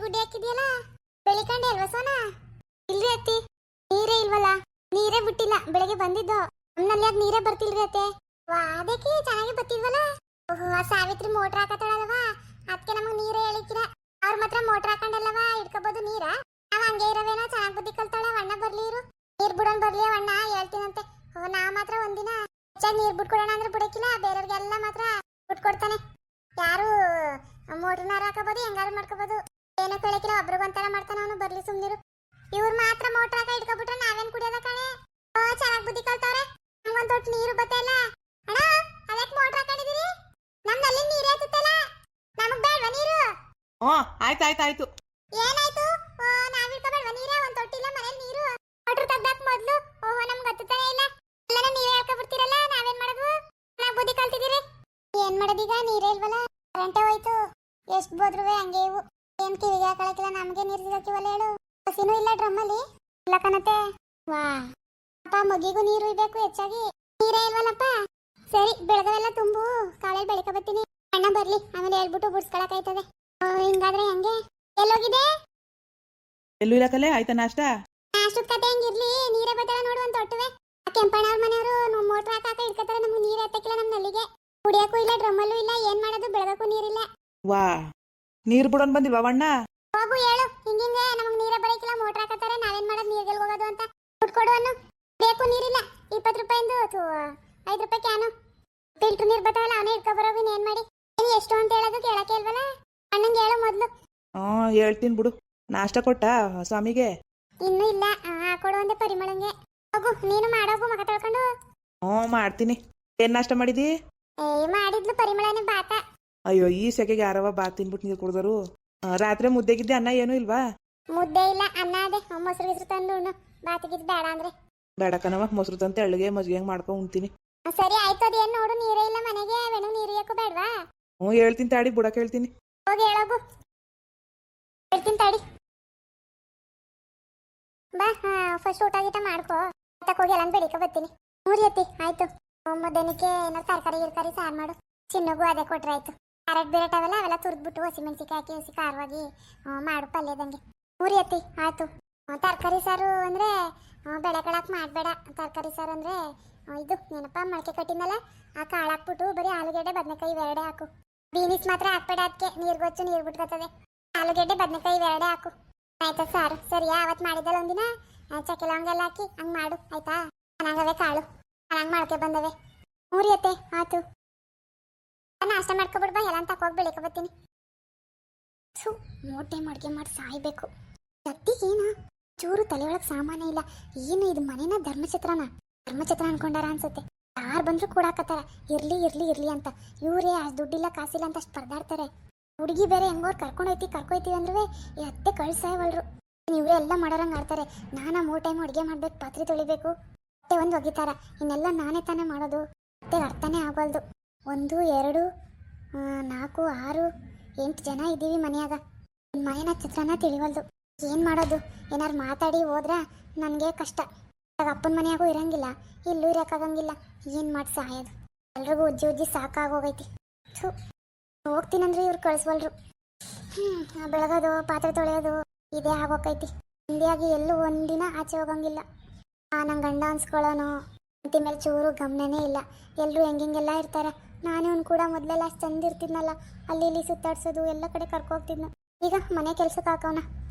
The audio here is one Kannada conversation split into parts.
ಗುಡ್ಡೆ ಹಾಕಿದ್ಯಲ್ಲ ಬೆಳಿಕಂಡೆ ಅಲ್ವಾ ಸೋನಾ? ಇಲ್ರಿ ಅತ್ತಿ, ನೀರೇ ಇಲ್ವಲ್ಲ. ನೀರೇ ಬಿಟ್ಟಿಲ್ಲ, ಬೆಳಗ್ಗೆ ಬಂದಿದ್ದು ನಮ್ಮಲ್ಲಿ ಯಾಕೆ ನೀರೇ ಬರ್ತಿಲ್ರಿ ಅತ್ತೆ. ಅದಕ್ಕೆ ಚೆನ್ನಾಗಿ ಬರ್ತಿಲ್ವಲ್ಲ. ಓಹೋ, ಸಾವಿತ್ರಿ ಮೋಟ್ರ್ ಹಾಕತ್ತಾಳಲ್ವಾ, ಅದಕ್ಕೆ ನಮಗೆ ನೀರೇ ಹೇಳಿಕ್ಕಿಲ್ಲ. ಅವ್ರ ಮಾತ್ರ ಮೋಟ್ರ್ ಹಾಕೊಂಡಲ್ಲವಾ ಇಟ್ಕೋಬಹುದು ನೀರ. ನಾವ್ ಹಂಗೆ ಇರವೇನೋ, ಚೆನ್ನಾಗಿ ಬುದ್ಧಿ ಕಲ್ತಾಳೆ. ಅಣ್ಣ ಬರ್ಲಿ ಇರು, ನೀರ್ ಬಿಡೋಣ ಬರ್ಲಿ ಅಣ್ಣ ಹೇಳ್ತೀನಂತೆ. ನಾ ಮಾತ್ರ ಒಂದಿನ ಹೆಚ್ಚಾಗಿ ನೀರ್ ಬಿಟ್ಕೊಡೋಣ ಅಂದ್ರೆ ಬಿಡಕ್ಕಿಲ್ಲ, ಬೇರೆಯವ್ರಿಗೆಲ್ಲ ಮಾತ್ರ ಬಿಟ್ಕೊಡ್ತಾನೆ. ಯಾರು ಮೋಟ್ರನಾರ ಹಾಕಬಹುದು, ಹೆಂಗಾರು ಮಾಡ್ಕೋಬಹುದು, ಏನೋ ಕೇಳಕ್ಕಿಲ್ಲ. ಒಬ್ರಿಗೊಂಥರ ಮಾಡ್ತಾನ ಅವನು, ಬರ್ಲಿ ಸುಮ್ನಿರು. ಇವ್ರು ಮಾತ್ರ ಮೋಟ್ರ್ ಹಾಕ ಇಟ್ಕೊಬಿಟ್ರೆ ನಾವೇನ್ ಕುಡಿಯೋದ ಕಣೆ. ಚೆನ್ನಾಗಿ ಬುದ್ಧಿ ಕಲ್ತವ್ರೆ. ನಮ್ಗೊಂದ್ ತೊಟ್ಟು ನೀರು ಬತ್ತಲ್ಲ ಅಣ್ಣ, ಅದಕ್ಕೆ ಮೋಟ್ರ್ ಹಾಕೊಂಡಿದೀರಿ. ನಮ್ದಲ್ಲಿ ನೀರೇ ಹತ್ತಲ್ಲ, ನಮಗ್ ಬೇಡವಾ ನೀರು? ಆಯ್ತಾಯ್ತಾಯ್ತು. ಏನಾಯ್ತು? ನಾವ್ ಇಟ್ಕೋಬೇಡ್ವಾ ನೀರೇ? ಒಂದ್ ತೊಟ್ಟಿಲ್ಲ ಮನೇಲಿ ನೀರು. ಮೋಟ್ರ್ ತೆಗ್ದಾಕ್ ಮೊದ್ಲು. ಓಹೋ, ನಮ್ಗೆ ಹತ್ತತಾನೆ ಇಲ್ಲ. ಎಲ್ಲ ನೀರೇ ಹಾಕೊಂಡ್ಬಿಡ್ತೀರಲ್ಲ, ನಾವೇನ್ ಮಾಡೋದು? ನಾವ್ ಬುದ್ಧಿ ಕಲ್ತಿದೀರಿ. ಏನ್ ಮಾಡೋದೀಗ? ನೀರೇ ಇಲ್ವಲ್ಲ, ಕರೆಂಟೇ ಹೋಯ್ತು. ಎಷ್ಟ್ ಬೋದ್ರುವೆ ಹಂಗೆ ಇವು. ಏನ್ ಕಿವಿಗೆ ಹಾಕೊಳಕಿಲ್ಲ, ನಮ್ಗೆ ನೀರ್ ಸಿಗಕ್ಕಿವಲ್ಲ ಹೇಳು. ಹಸಿನೂ ಇಲ್ಲ ಡ್ರಮ್ಮಲ್ಲಿ. ಇಲ್ಲ ಕಣತೆ. ವಾ ಅಪ್ಪ, ಮಗಿಗೂ ನೀರು ಇರ್ಬೇಕು ಹೆಚ್ಚಾಗಿ. ನೀರೇ ಇಲ್ವಲ್ಲಪ್ಪ. ಸರಿ, ಬೆಳಗವೆಲ್ಲ ತುಂಬು, ಕಾಳೆ ಬೆಳಕ ಬರ್ತೀನಿ. ಅಣ್ಣ ಬರ್ಲಿ, ಆಮೇಲೆ ಹೇಳ್ಬಿಟ್ಟು ಬಿಡ್ಸ್ಕೊಳಕಾಯ್ತದೆ. ಹಿಂಗಾದ್ರೆ ಹೆಂಗೆ? ಎಲ್ಲೋಗಿದೆ? ಎಲ್ಲೂ ಇಲ್ಲ ಕಲೆ. ಆಯ್ತಾ ನಾಷ್ಟ? ನಾಷ್ಟದ ಕತೆ ಹೆಂಗಿರ್ಲಿ, ನೀರೇ ಬತ್ತಲ್ಲ ನೋಡು ಒಂದ್ ತೊಟ್ಟುವೆ. ಕೆಂಪಣ್ಣ ಅವ್ರ ಮನೆಯವರು ಮೋಟ್ರ್ ಹಾಕಾಕ ಇಟ್ಕೊತಾರೆ. ನಮ್ಗೆ ನೀರ್ ಎತ್ತಕ್ಕಿಲ್ಲ, ನಮ್ ನಲ್ಲಿಗೆ ಕುಡಿಯಕ್ಕೂ ಇಲ್ಲ, ಡ್ರಮ್ಮಲ್ಲೂ ಇಲ್ಲ. ಏನ್ ಮಾಡೋದು? ಬೆಳಗಕ್ಕೂ ನೀರಿಲ್ಲ. ವಾ, ನೀರ್ ಬಿಡೋನ್ ಬಂದಿಲ್ವಾ ಅಣ್ಣ? ಹೋಗು ಹೇಳು, ಹಿಂಗಿಂಗೆ ನಮಗ್ ನೀರೇ ಬರಕಿಲ್ಲ, ಮೋಟ್ರ್ ಹಾಕತಾರೆ. ನಾವೇನ್ ಮಾಡೋದು? ನೀರ್ಗೆಲ್ ಹೋಗೋದು ಅಂತ ದುಡ್ಡು ಕೊಡು ಅನ್ನು. ಬೇಕು ನೀರಿಲ್ಲ. 20 ರೂಪಾಯಿಂದು 5 ರೂಪಾಯಿ ಕ್ಯಾನು ಫಿಲ್ಟರ್ ನೀರ್ ಬರ್ತಾವಲ್ಲ, ಅವನೇ ಇಟ್ಕೊಬರೋದು. ಏನ್ ಮಾಡಿ? ಏನು ಎಷ್ಟು ಅಂತ ಹೇಳೋದು? ಕೇಳಕ್ಕೆ ಇಲ್ವಲ್ಲ. ಅಣ್ಣಂಗೆ ಹೇಳು ಮೊದ್ಲು. ಹೇಳ್ತೀನಿ ಬಿಡು. ನಾಷ್ಟ ಕೊಟ್ಟ ಸ್ವಾಮಿಗೆ? ಇನ್ನೂ ಇಲ್ಲ, ಹಾಕೊಡು ಅಂದೆ ಪರಿಮಳಂಗೆ. ಹೋಗು ನೀನು ಮಾಡೋಗು, ಮಗ ತೊಳ್ಕೊಂಡು. ಮಾಡ್ತೀನಿ. ಏನ್ ನಾಷ್ಟ ಮಾಡಿದಿ? ಮಾಡಿದ್ಲು ಪರಿಮಳನೆ, ಬಾತ. ಅಯ್ಯೋ, ಈ ಸೆಕೆಗೆ ಯಾರವ ಬಾತ್ ತಿನ್ಬಿಟ್ಟು ನೀರು ಕುಡ್ದರು. ರಾತ್ರಿ ಮುದ್ದೆಗಿದ್ದೆ, ಅನ್ನ ಏನೂ ಇಲ್ವಾ? ಮುದ್ದೆ ಇಲ್ಲ, ಅನ್ನ ಅದೇ. ಮೊಸರು ಗಿಸ್ರು ತಂದು ಉಣ್ಣು, ಬಾತಿಗಿದ್ ಬೇಡ ಅಂದ್ರೆ. ಬೇಡ ಕಣವ, ಮೊಸರು ತಂತೆ ಎಳ್ಳಿಗೆ ಮಜ್ಜಿಗೆ ಮಾಡ್ಕೊಂಡು ಉಣ್ತೀನಿ. ಸರಿ ಆಯ್ತು. ಅದೇನು ನೋಡು, ನೀರೇ ಇಲ್ಲ ಮನೆಗೆ. ವೆಣು ನೀರು ಯಾಕೋ ಬೇಡವಾ? ಹೇಳ್ತೀನಿ ತಾಡಿ, ಬುಡಕ್ ಹೇಳ್ತೀನಿ. ಹೋಗಿ ಹೇಳೋಗು. ಹೇಳ್ತೀನಿ ತಾಡಿ. ಬಾ, ಫಸ್ಟ್ ಊಟ ಗೀಟ ಮಾಡ್ಕೋ. ಹೋಗಿ ಎಲ್ಲ ಬೆಳಿಕ ಬರ್ತೀನಿ. ಮೂರಿಯತ್ತಿ ಆಯ್ತು. ಮಧ್ಯಾಹ್ನಕ್ಕೆ ಏನಾದ್ರು ತರಕಾರಿ ಗಿರ್ಕಾರಿ ಸಾರು ಮಾಡು. ಚಿನ್ನಗೂ ಅದೇ ಕೊಟ್ರೆ ಆಯ್ತು. ಕ್ಯಾರೆಟ್ ಬೇರೆಟ್ ಅವೆಲ್ಲ ಅವೆಲ್ಲ ತುರ್ದ್ಬಿಟ್ಟು ಹಸಿಮೆಣಸಿಕಾಯಿ ಹಾಕಿ ಹಸಿ ಖಾರವಾಗಿ ಮಾಡು ಪಲ್ಯದಂಗೆ. ಮೂರಿಯತ್ತಿ ಆಯ್ತು. ತರಕಾರಿ ಸಾರು ಅಂದ್ರೆ ಬೆಳೆ ಕಳಕ್ ಮಾಡಬೇಡ. ತರಕಾರಿ ಸಾರು ಅಂದ್ರೆ ಇದು ಏನಪ್ಪ, ಮೊಳಕೆ ಕಟ್ಟಿನಲ್ಲ, ಆ ಕಾಳು ಹಾಕ್ಬಿಟ್ಟು ಬರೀ ಆಲೂಗೆಡ್ಡೆ ಬದನೆಕಾಯಿ ಇವೆರಡೇ ಹಾಕು. ಬೀನಿಸ್ ಮಾತ್ರ ಹಾಕ್ಬೇಡ, ಅದಕ್ಕೆ ನೀರ್ಗೊಚ್ಚು ನೀರು ಬಿಟ್ಕೊತದೆ. ಆಲೂಗೆಡ್ಡೆ ಬದನೆಕಾಯಿ ಇವೆರಡೇ ಹಾಕು. ಆಯ್ತಾ ಸಾರು? ಸರಿಯಾ? ಅವತ್ತು ಮಾಡಿದ್ದಲ್ಲ ಒಂದಿನ, ಚಕ್ಕೆ ಲವಂಗೆಲ್ಲ ಹಾಕಿ ಹಂಗೆ ಮಾಡು ಆಯ್ತಾ? ಚೆನ್ನಾಗವೆ ಕಾಳು, ಚೆನ್ನಾಗಿ ಮೊಳಕೆ ಬಂದವೆ. ಮೂರಿಯತ್ತೆ ಆಯ್ತು. ನಾಷ್ಟ ಮಾಡ್ಕೊಬಿಡ್ಬಾ, ಎಲ್ಲ ತಕೋಗಿ ಬೆಳಿಕ ಬರ್ತೀನಿ. ಮೂಟೆ ಮಡ್ಗೆ ಮಾಡಿ ಸಾಯ್ಬೇಕು. ಸತ್ತಿಗೇನ ಚೂರು ತಲೆ ಒಳಗೆ ಸಾಮಾನೇ ಇಲ್ಲ. ಏನು ಇದು ಮನೇನ ಧರ್ಮಛತ್ರನ ಅನ್ಕೊಂಡಾರ ಅನ್ಸುತ್ತೆ. ಯಾರು ಬಂದ್ರು ಕೂಡಾಕತ್ತಾರ, ಇರ್ಲಿ ಇರ್ಲಿ ಇರ್ಲಿ ಅಂತ. ಇವರೇ ಅಷ್ಟು ದುಡ್ಡಿಲ್ಲ ಕಾಸಿಲ್ಲ ಅಂತ ಅಷ್ಟು ಪರದಾಡ್ತಾರೆ. ಹುಡುಗಿ ಬೇರೆ ಹೆಂಗೋರು ಕರ್ಕೊಯ್ತೀವಿ ಅಂದ್ರೆ ಅತ್ತೆ ಕಳ್ಸಾಯವಲ್ರು. ಇವರೇ ಎಲ್ಲ ಮಾಡೋರಂಗೆ ಆಡ್ತಾರೆ. ನಾನು 3 ಟೈಮ್ ಅಡುಗೆ ಮಾಡ್ಬೇಕು, ಪಾತ್ರೆ ತೊಳಿಬೇಕು, ಅತ್ತೆ ಒಂದು ಒಗಿತಾರ. ಇನ್ನೆಲ್ಲ ನಾನೇ ತಾನೇ ಮಾಡೋದು. ಅತ್ತೆಗೆ ಅರ್ಥನೇ ಆಗೋಲ್ದು. 1 2 4 6 8 ಜನ ಇದ್ದೀವಿ ಮನೆಯಾಗ. ಮನೇನ ಚಿತ್ರನ ತಿಳಿವಲ್ದು. ಏನು ಮಾಡೋದು? ಏನಾರು ಮಾತಾಡಿ ಹೋದ್ರೆ ನನಗೆ ಕಷ್ಟ. ಅಪ್ಪನ ಮನೆಯಾಗೂ ಇರಂಗಿಲ್ಲ, ಇಲ್ಲೂ ಇರೋಕ್ಕಾಗಂಗಿಲ್ಲ. ಏನು ಮಾಡಿ ಸಾಯೋದು? ಎಲ್ರಿಗೂ ಉಜ್ಜಿ ಸಾಕಾಗೋಗೈತಿ. ಹೋಗ್ತೀನಂದ್ರೆ ಇವ್ರು ಕಳಿಸ್ವಲ್ರು. ಬೆಳಗೋದು, ಪಾತ್ರೆ ತೊಳೆಯೋದು ಇದೇ ಆಗೋಕೈತಿ. ಹಿಂದಿಯಾಗಿ ಎಲ್ಲೂ ಒಂದಿನ ಆಚೆ ಹೋಗಂಗಿಲ್ಲ. ನಂಗೆ ಗಂಡ ಅನ್ಸ್ಕೊಳ್ಳೋನು ಅಂತಿ ಮೇಲೆ ಚೂರು ಗಮನನೇ ಇಲ್ಲ. ಎಲ್ಲರೂ ಹೆಂಗೆಲ್ಲ ಇರ್ತಾರೆ. ನಾನೇ ಕೂಡ ಮೊದಲೆಲ್ಲ ಅಷ್ಟು ಚಂದ ಇರ್ತಿದ್ನಲ್ಲ, ಅಲ್ಲಿ ಇಲ್ಲಿ ಸುತ್ತಾಡ್ಸೋದು, ಎಲ್ಲ ಕಡೆ ಕರ್ಕೋಗ್ತಿದ್ನು. ಈಗ ಮನೆ ಕೆಲ್ಸಕ್ಕೆ ಹಾಕೋಣ.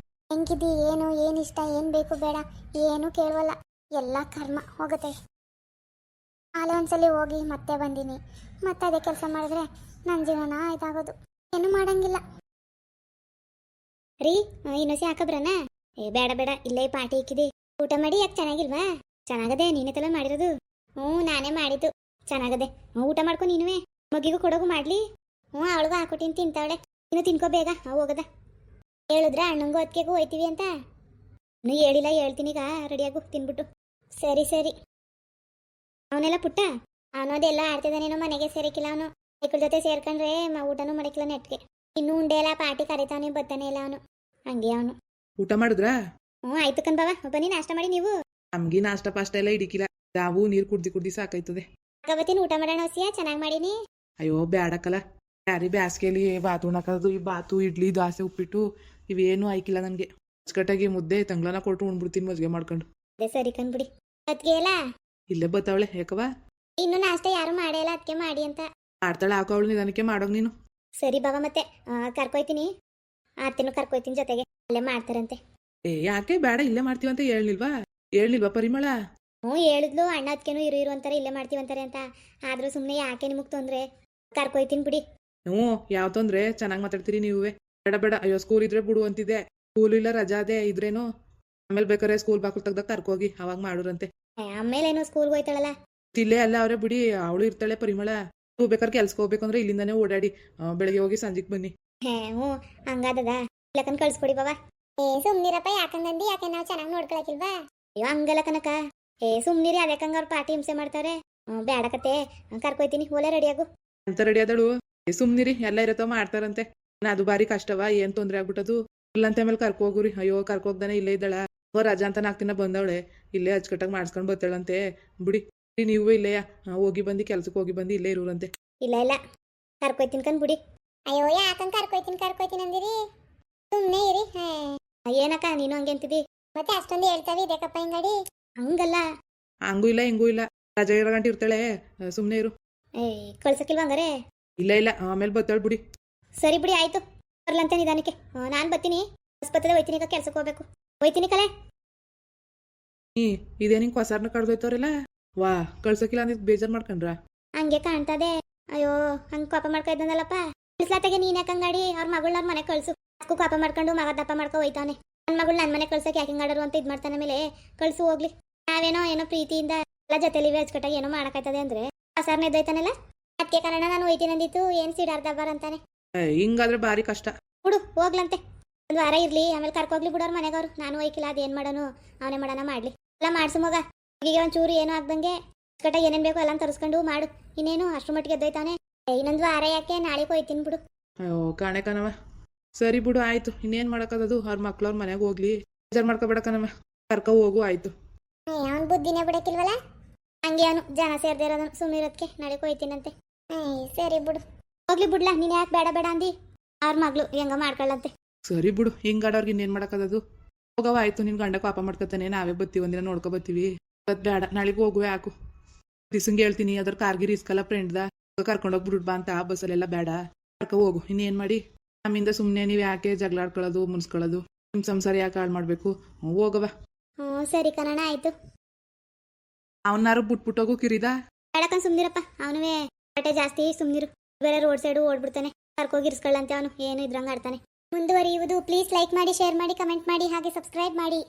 ಹೆಂಗಿದ್ದಿ, ಏನು ಇಷ್ಟ, ಏನು ಬೇಕು ಬೇಡ ಏನೂ ಕೇಳವಲ್ಲ. ಎಲ್ಲ ಕರ್ಮ ಹೋಗುತ್ತೆ. ಆಲೆ ಒಂದ್ಸಲಿ ಹೋಗಿ ಮತ್ತೆ ಬಂದೀನಿ, ಮತ್ತೆ ಅದೇ ಕೆಲಸ ಮಾಡಿದ್ರೆ ನನ್ನ ಜೀವನ ಇದಾಗೋದು. ಏನು ಮಾಡಂಗಿಲ್ಲ ರೀ. ಇನ್ನೊಸಿ ಹಾಕಬ್ರನ? ಬೇಡ ಬೇಡ, ಇಲ್ಲೇ ಪಾರ್ಟಿ ಇಕ್ಕಿದೆ. ಊಟ ಮಾಡಿ ಯಾಕೆ ಚೆನ್ನಾಗಿಲ್ವಾ? ಚೆನ್ನಾಗದೆ, ನೀನೇ ತಲೆ ಮಾಡಿರೋದು. ನಾನೇ ಮಾಡಿದ್ದು, ಚೆನ್ನಾಗದೆ. ಊಟ ಮಾಡ್ಕೊ ನೀನುವೆ. ಮಗಿಗೂ ಕೊಡೋಗು ಮಾಡ್ಲಿ. ಅವಳಿಗೂ ಹಾಕೊಟ್ಟಿನಿ, ತಿಂತಾವಳೆ. ಇನ್ನು ತಿನ್ಕೋ ಬೇಗ. ಹೋಗದ ಹೇಳಿದ್ರ ಅಣ್ಣಂಗೂ ಅದಕ್ಕೆಗೂ ಹೋಯ್ತೀವಿ ಅಂತ. ಇನ್ನೂ ಹೇಳಿಲ್ಲ, ಹೇಳ್ತೀನಿ ಈಗ. ರೆಡಿಯಾಗು ತಿನ್ಬಿಟ್ಟು. ಸರಿ ಸರಿ. ಅವನೆಲ್ಲ ಪುಟ್ಟ ಅವನೋದೆಲ್ಲ ಆಡ್ತಿದ್ದಾನೇನೋ, ಮನೆಗೆ ಸೇರಿಕಿಲ್ಲ ಅವನು. ಮಕ್ಕಳ ಜೊತೆ ಸೇರ್ಕೊಂಡ್ರೆ ಊಟನೂ ಮಾಡಕ್ಕಿಲ್ಲ ನೆಟ್ಗೆ. ಇನ್ನೂ ಉಂಡೆ ಎಲ್ಲ ಪಾರ್ಟಿ ಕರಿತಾವನೆ, ಬರ್ತಾನೆ ಇಲ್ಲ ಅವನು. ಹಂಗೆ ಅವನು. ಊಟ ಮಾಡಿದ್ರಾ? ಆಯ್ತು ಕಣ್ ಬಾವ, ಬನ್ನಿ ನಾಷ್ಟ ಮಾಡಿ. ನೀವು? ನಮ್ಗೆ ನಾಷ್ಟ ಪಾಷ್ಟ ಎಲ್ಲ ಹಿಡಿಕಿಲ್ಲ. ನಾವು ನೀರು ಕುಡ್ದಿ ಸಾಕಾಯ್ತದೆ. ಅವತ್ತಿನ ಊಟ ಮಾಡೋಣ ಹೊಸಿಯಾ, ಚೆನ್ನಾಗಿ ಮಾಡೀನಿ. ಅಯ್ಯೋ ಬ್ಯಾಡಕ್ಕಲ್ಲ, ಯಾರಿ ಬ್ಯಾಸ್ಗೆಲಿ ಬಾತು ಉಣ್ಣಕದು. ಈ ಬಾತು, ಇಡ್ಲಿ, ದೋಸೆ, ಉಪ್ಪಿಟ್ಟು ಇವೇನು ಆಯ್ಕಿಲ್ಲ ನನಗೆ ಅಚ್ಚುಕಟ್ಟಾಗಿ ಮುದ್ದೆ ತಂಗ್ಳನ ಕೊಟ್ಟು ಉಣ್ಬಿಡ್ತೀನಿ ಮಜ್ಜಿಗೆ ಮಾಡ್ಕೊಂಡು. ಅದೇ ಸರಿ ಕಣ್ಬಿಡಿ. ಅದಕ್ಕೆ ಇಲ್ಲ ಇಲ್ಲೇ ಬತ್ತಾವಳೆ ಯಾಕವ ಇನ್ನು ನಾಷ್ಟ ಯಾರು ಮಾಡೇ ಇಲ್ಲ, ಅದಕ್ಕೆ ಮಾಡಿ ಅಂತ. ಆಡ್ತಾಳೆ ಹಾಕೋವಳು ನಿಧಾನಕ್ಕೆ ಮಾಡೋಗ್ ನೀನು. ಸರಿ ಬಾಬಾ, ಮತ್ತೆ ಕರ್ಕೊಯ್ತೀನಿ, ಆರ್ತಿನೂ ಕರ್ಕೊಯ್ತೀನಿ ಜೊತೆಗೆ, ಅಲ್ಲೇ ಮಾಡ್ತಾರಂತೆ. ಏ ಯಾಕೆ ಬೇಡ ಇಲ್ಲೇ ಮಾಡ್ತೀವಂತ ಹೇಳ್ನಿಲ್ವಾ ಪರಿಮಳ? ಹ್ಞೂ ಹೇಳಿದ್ಲು, ಅಣ್ಣ ಅದಕ್ಕೇನು ಇರು ಅಂತಾರೆ, ಇಲ್ಲೇ ಮಾಡ್ತೀವಂತಾರೆ ಅಂತ. ಆದ್ರೂ ಸುಮ್ಮನೆ ಯಾಕೆ ನಿಮಗೆ ತೊಂದರೆ, ಕರ್ಕೊಯ್ತೀನಿ ಬಿಡಿ. ಹ್ಞೂ ಯಾವ ತೊಂದ್ರೆ, ಚೆನ್ನಾಗಿ ಮಾತಾಡ್ತೀರಿ ನೀವೇ. ಬೇಡ ಬೇಡ, ಅಯ್ಯೋ ಸ್ಕೂಲ್ ಇದ್ರೆ ಬಿಡು ಅಂತಿದ್ದೆ. ಸ್ಕೂಲ್ ಇಲ್ಲ ರಜಾ ಅದೇ ಇದ್ರೇನು, ಆಮೇಲೆ ಬೇಕಾರೆ ಸ್ಕೂಲ್ ಬಾಕಲ್ ತೆಗ್ದಾಗ ಕರ್ಕೋಗಿ ಅವಾಗ ಮಾಡುರಂತೆ. ಆಮೇಲೇನು ಸ್ಕೂಲ್ಗೆ ಹೋಯ್ತಾಳಲ್ಲ. ಇಲ್ಲೇ ಅಲ್ಲ ಅವ್ರೆ ಬಿಡಿ, ಅವಳು ಇರ್ತಾಳೆ ಪರಿಮಳ. ನೀವು ಬೇಕಾದ್ರೆ ಕೆಲ್ಸಕ್ಕೆ ಹೋಗ್ಬೇಕು ಅಂದ್ರೆ ಇಲ್ಲಿಂದಾನೇ ಓಡಾಡಿ, ಬೆಳಗ್ಗೆ ಹೋಗಿ ಸಂಜೆಗೆ ಬನ್ನಿ. ಹ್ಞೂ ಹಂಗಾದದ, ಇಲ್ಲಕನ್ ಕಳ್ಸ್ಕೊಡಿ ಬಾಬಾ. ಸುಮ್ನಿರಪ್ಪ, ಯಾಕಂಗಂದಿ, ಯಾಕೆ ನಾವು ಚೆನ್ನಾಗಿ ನೋಡ್ಕೊಳಕಿಲ್ವಾ? ಅಯ್ಯೋ ಹಂಗಲ್ಲ ಕನಕ, ಸುಮ್ನಿರಿ, ಅದಕ್ಕಂಗ ಅವ್ರು ಪಾರ್ಟಿ ಹಿಂಸೆ ಮಾಡ್ತಾರೆ. ಬೇಡಕತ್ತೆ, ಕರ್ಕೊಯ್ತೀನಿ, ಓಲೆ ರೆಡಿಯಾಗು. ಅಂತ ರೆಡಿ ಆದಳು. ಸುಮ್ನಿರಿ, ಎಲ್ಲ ಇರತ್ತವ ಮಾಡ್ತಾರಂತೆ. ಅದು ಬಾರಿ ಕಷ್ಟವ, ಏನ್ ತೊಂದ್ರೆ ಆಗ್ಬಿಟ್ಟದು. ಇಲ್ಲಂತ ಮೇಲೆ ಕರ್ಕೋಗ್ರಿ. ಅಯ್ಯೋ ಕರ್ಕೋಗ್ದಾನೆ ಇಲ್ಲೇ ಇದ್ದಾಳ, ರಜಾ ಅಂತ 4 ದಿನ ಬಂದವಳೆ, ಇಲ್ಲೇ ಅಚ್ಚುಕಟ್ಟಾಗಿ ಮಾಡ್ಸ್ಕೊಂಡ್ ಬರ್ತಾಳಂತೆ. ಬಿಡಿ ನೀವು ಇಲ್ಲೇಯ ಹೋಗಿ ಬಂದು ಕೆಲ್ಸಕ್ಕೆ ಹೋಗಿ ಬಂದು ಇಲ್ಲೇ ಇರೋರಂತೆ. ಇಲ್ಲ ಕರ್ಕೊಯ್ತೀನಿ ಕಣ್ ಬಿಡಿ. ಅಯ್ಯೋ ಯಾಕಂತ ಕರ್ಕೊಯ್ತೀನಿ ಅಂದಿರಿ, ಸುಮ್ಮನೆ ಇರಿ. ಏನಕ್ಕ ನೀನು ಹಂಗೆ ಅಂತಿದಿ? ಮತ್ತೆ ಅಷ್ಟೊಂದು ಹೇಳ್ತಾವೆ ಇದಕ್ಕಪ್ಪ ಹಿಂಗಡಿ. ಹಂಗಲ್ಲ, ಹಂಗೂ ಇಲ್ಲ ಹಿಂಗೂ ಇಲ್ಲ, ರಜೆ ಇರೋ ಗಂಟೆ ಇರ್ತಾಳೆ, ಸುಮ್ಮನೆ ಇರು. ಕಳ್ಸಕ್ಕಿಲ್ವ ಹಂಗಾರೆ? ಇಲ್ಲ ಆಮೇಲೆ ಬರ್ತಾಳೆ ಬಿಡಿ. ಸರಿ ಬಿಡಿ, ಆಯ್ತು, ಬರ್ಲಂತೆ ನಿಧಾನಕ್ಕೆ. ನಾನು ಬರ್ತೀನಿ, ಆಸ್ಪತ್ರೆ ಹೋಯ್ತೀನಿ, ಈಗ ಕೆಲ್ಸಕ್ಕೆ ಹೋಗ್ಬೇಕು. ಹೋಯ್ತೀನಿ ಕಲೆ. ಇದೇ ನಿಂಗೆ ಹೊಸಾರ್ನ ಕಡ್ದೋಯ್ತವ್ರಲ್ಲ, ವಾ ಕಳ್ಸೋಕಿಲ್ಲ ಅಂದಿದ್ ಬೇಜಾರ್ ಮಾಡ್ಕೊಂಡ್ರ? ಹಂಗೆ ಕಾಣ್ತದೆ. ಅಯ್ಯೋ ಹಂಗೆ ಕೋಪ ಮಾಡ್ಕೊ ಇದ್ದನಲ್ಲಪ್ಪ. ಕಳ್ಸ್ಲಾತೆಗೆ ನೀನ್ ಯಾಕಂಗಾಡಿ ಅವ್ರ ಮಗಳನ್ನ ಮನೆ ಕಳ್ಸು. ಅದಕ್ಕೂ ಕೋಪ ಮಾಡ್ಕೊಂಡು ಮಗ ದಪ್ಪ ಮಾಡ್ಕೊ ಹೋಯ್ತಾನೆ. ನನ್ನ ಮಗಳು ನನ್ನ ಮನೆ ಕಳ್ಸಕ್ಕೆ ಯಾಕೆ ಹಿಂಗಾಡರು ಅಂತ ಇದ್ ಮಾಡ್ತಾನೆ. ಮೇಲೆ ಕಳ್ಸು ಹೋಗ್ಲಿ. ನಾವೇನೋ ಪ್ರೀತಿಯಿಂದ ಎಲ್ಲ ಜೊತೆಲಿ ಅಚ್ಚುಕಟ್ಟಾಗಿ ಏನೋ ಮಾಡಕಾಯ್ತದೆ ಅಂದ್ರೆ ಹೊಸಾರ್ನ ಎದ್ದೋಯ್ತಾನಲ್ಲ, ಅದಕ್ಕೆ ಕಾರಣ ನಾನು ಹೋಯ್ತೀನಿ ಅಂದಿತ್ತು. ಏನ್ ಸಿಡಾರ್ದಬ್ಬಾರ ಅಂತಾನೆ. ಹಿಂಗಾದ್ರೆ ಬಾರಿ ಕಷ್ಟ ಬಿಡು, ಹೋಗ್ಲಂತೆ, 1 ವಾರ ಇರ್ಲಿ, ಆಮೇಲೆ ಕರ್ಕೋಗ್ಲಿ ಬಿಡೋರ್ ಮನೆಗವ್ರು. ನಾನು ಹೋಯ್ಕಿಲ್ಲ, ಅದೇನ್ ಮಾಡೋನು ಅವನೇ ಮಾಡೋಣ ಮಾಡ್ಲಿ. ಎಲ್ಲ ಮಾಡ್ಸು ಮಗ. ಈಗ ಒಂಚೂರು ಏನೋ ಆಗ್ದಂಗೆ ಅಚ್ಚುಕಟ್ಟಾಗಿ ಏನೇನ್ ಬೇಕು ಎಲ್ಲ ತರಿಸ್ಕೊಂಡು ಮಾಡು. ಇನ್ನೇನು ಅಷ್ಟ್ರ ಮಟ್ಟಿಗೆ ಎದ್ದೋಯ್ತಾನೆ. ಇನ್ನೊಂದು ವಾರ ಯಾಕೆ, ನಾಳೆ ಹೋಯ್ತೀನಿ ಬಿಡು. ಅಯ್ಯೋ ಕಾಣೆ ಕಣವ. ಸರಿ ಬಿಡು ಆಯ್ತು, ಇನ್ನೇನ್ ಮಾಡಕ್ಕದದು. ಅವ್ರ ಮಕ್ಳವ್ರ ಮನೆಗೆ ಹೋಗ್ಲಿ, ಬೇಜಾರ್ ಮಾಡ್ಕೊಬೇಡ ಕಣವ, ಕರ್ಕೊ ಹೋಗು ಆಯ್ತು. ಅವನ್ ಬುದ್ಧಿನೇ ಬಿಡಕ್ಕಿಲ್ವಲ್ಲ, ಹಂಗೆ ಅವನು ಜನ ಸೇರ್ದೇ ಇರೋದನ್ನು ಸುಮ್ಮನಿರೋದಕ್ಕೆ ನಾಳೆ ಹೋಯ್ತೀನಂತೆ. ಸರಿ ಬಿಡು, ಹೋಗ್ಲಿ ಬಿಡ್ಲಾ. ನೀನ್ ಯಾಕೆ ಬೇಡ ಅಂದಿ? ಅವ್ರ ಮಗಳು ಹೆಂಗ ಮಾಡ್ಕೊಳ್ಳಂತೆ. ಸರಿ ಬಿಡು, ಹಿಂಗಾಡೋರ್ಗೆ ಇನ್ನೇನ್ ಮಾಡಕ್ಕದದು. ಹೋಗವ ಆಯ್ತು, ನಿನ್ ಗಂಡ ಪಾಪ ಮಾಡ್ಕೊತಾನೆ, ನಾವೇ ಬತ್ತೀವಿ, ಒಂದಿನ ನೋಡ್ಕೊ ಬತ್ತೀವಿ. ಬೇಡ, ನಾಳೆಗೆ ಹೋಗುವೆ ಹಾಕು. ದಿಸಂಗೆ ಹೇಳ್ತೀನಿ, ಅದ್ರ ಕಾರ್ಗಿರಿ ಇಸ್ಕಲ್ಲ ಫ್ರೆಂಡ್ದ, ಕರ್ಕೊಂಡೋಗ್ಬಿಡ್ ಬಾ ಅಂತ. ಬಸ್ಸಲ್ಲೆಲ್ಲ ಬೇಡ, ಕರ್ಕೊ ಹೋಗು. ಇನ್ನೇನ್ ಮಾಡಿ ನಮ್ಮಿಂದ ಸುಮ್ಮನೆ ನೀವು ಯಾಕೆ ಜಗಳಾಡ್ಕೊಳ್ಳೋದು ಮುನ್ಸ್ಕೊಳ್ಳೋದು, ನಿಮ್ ಸಂಸಾರ ಯಾಕೆ ಹಾಳು ಮಾಡ್ಬೇಕು. ಹೋಗವ. ಸರಿ ಕಣಣ್ಣ, ಆಯ್ತು. ಅವನಾರು ಬಿಟ್ಬಿಟ್ಟೋಗು ಕಿರಿದ. ಬೇಡಕನ್ ಸುಮ್ನಿರಪ್ಪ, ಅವನುವೇ ಬಟ್ಟೆ ಜಾಸ್ತಿ, ಸುಮ್ನಿರು. ಬೇರೆ ರೋಡ್ ಸೈಡು ಓಡ್ಬಿಡ್ತಾನೆ, ಕರ್ಕೋಗಿರ್ಸ್ಕೊಳ್ಳಂತೆ ಅವನು, ಏನು ಇದ್ರಂಗ ಆಡ್ತಾನೆ. ಮುಂದುವರಿಯುವುದು. ಪ್ಲೀಸ್ ಲೈಕ್ ಮಾಡಿ, ಶೇರ್ ಮಾಡಿ, ಕಮೆಂಟ್ ಮಾಡಿ, ಹಾಗೆ ಸಬ್ಸ್ಕ್ರೈಬ್ ಮಾಡಿ.